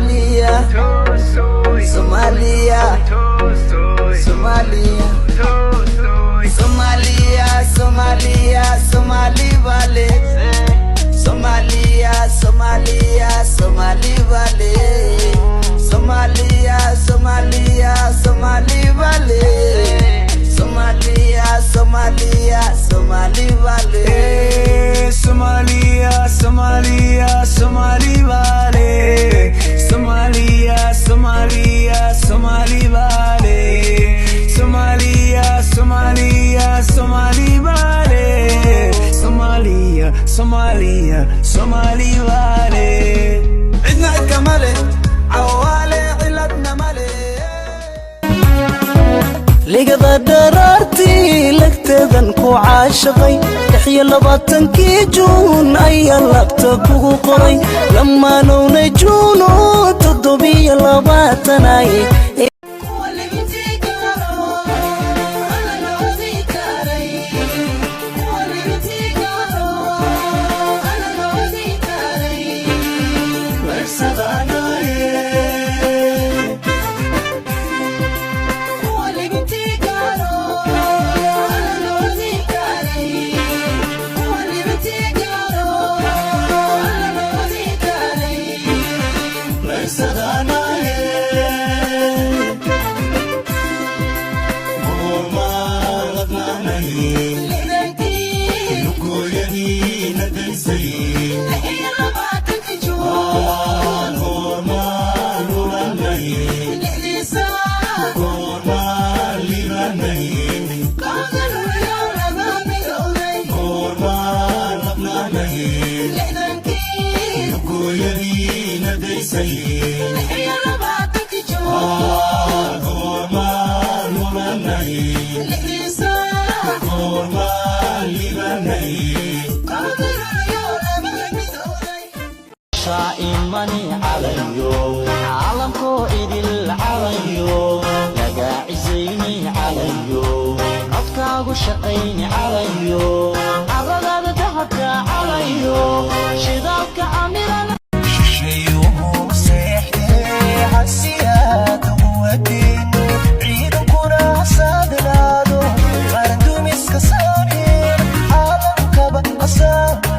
Somalia, Somalia, Somalia, Somalia, Somalia, Somali Valley, Somalia, Somalia, Somali Valley, Somalia, Somalia, Somali Valley, Somalia, Somalia, Somali Valley, Somalia, Somalia, Somali Valley, Somalia, Somalia, Somali Valley, Somalia, Somalia, Somali Valley, Somalia, Somalia, Somali Valley. عندنا كمالي عوالي علتنا مالي لقد درارتي لكتبن كو عاشقي تحيا لبطنكي جون أي لبتك قري لما نون جونو تضبي لبطناي شائمني عليو عالمكو إدل عليو لقا عزيني عليو عدكاغو شقيني عليو عرقاد دهبك عليو شدابك أميرا شيوه سيحتي عالسياد ودين عيد كنا صادلادو غردو مسك صارير عالمك بأصاري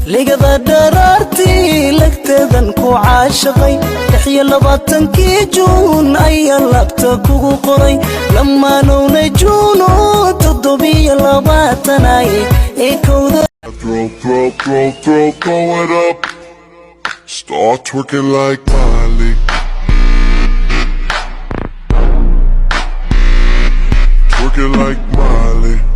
لقد درارتي لكتبن كو عاشقي تحيا لبطنكي جون أي لبتك قري لما نون جونو تضبي لبطناي Throw it up. Start twerking like Miley. Twerking like Miley.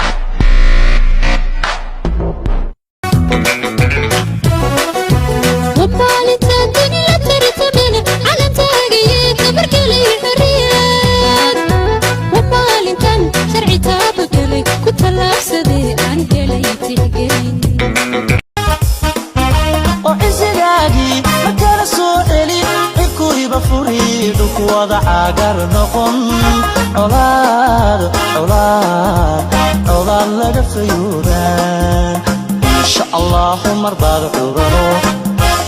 وضع عقر نقن عولاد لك فيودان إن شاء الله مرضى عورانو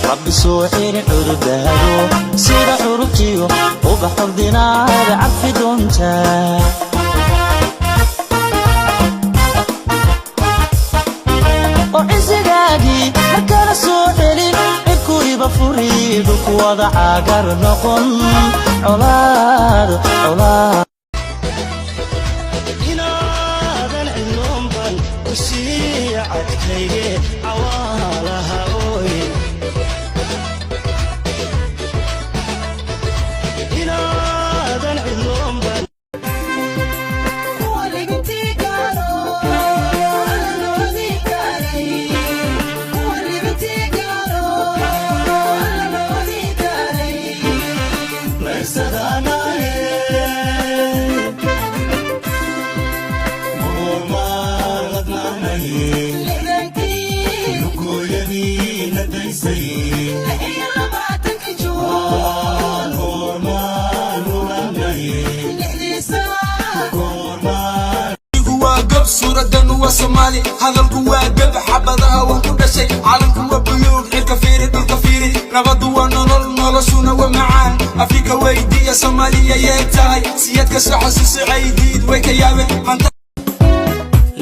ربي سوحين عردانو سيدا عربتيو وبحر دينار عفي دونتا guridu ku wada caagar noqon colaad colaad inaadan cidloon ban ku sii cadkayge cawaalaha ooyin inaadan cidloon ban suuradan waa Soomaali hadalku waa gab xabadaha wax ku dhashay calanku waa buluug xilka fiiri dhulka fiiri nabadu waa nolol noloshuna waa macaan Afrika weydiya Soomaaliya yay tahay siyadka soo xasuusaydiid way ka yaabeen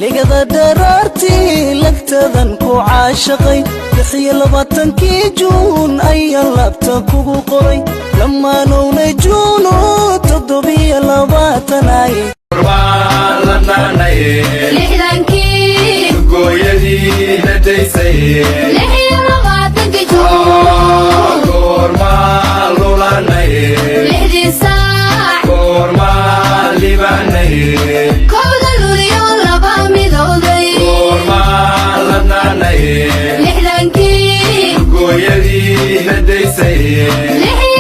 ligada daraartii lagtadan ku caashaqay 26 juun ayaa labta kugu qoray lamaanowna juuno 27 ay لحدانكي قويدي لديسي لحي رغاتك جون قورما لولاني لحدي ساع قورما لباني كود اللوليو لبامي دودي قورما لبناني لحدانكي قويدي لديسي لحي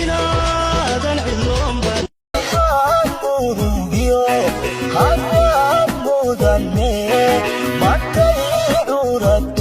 inaadan cidloon صورة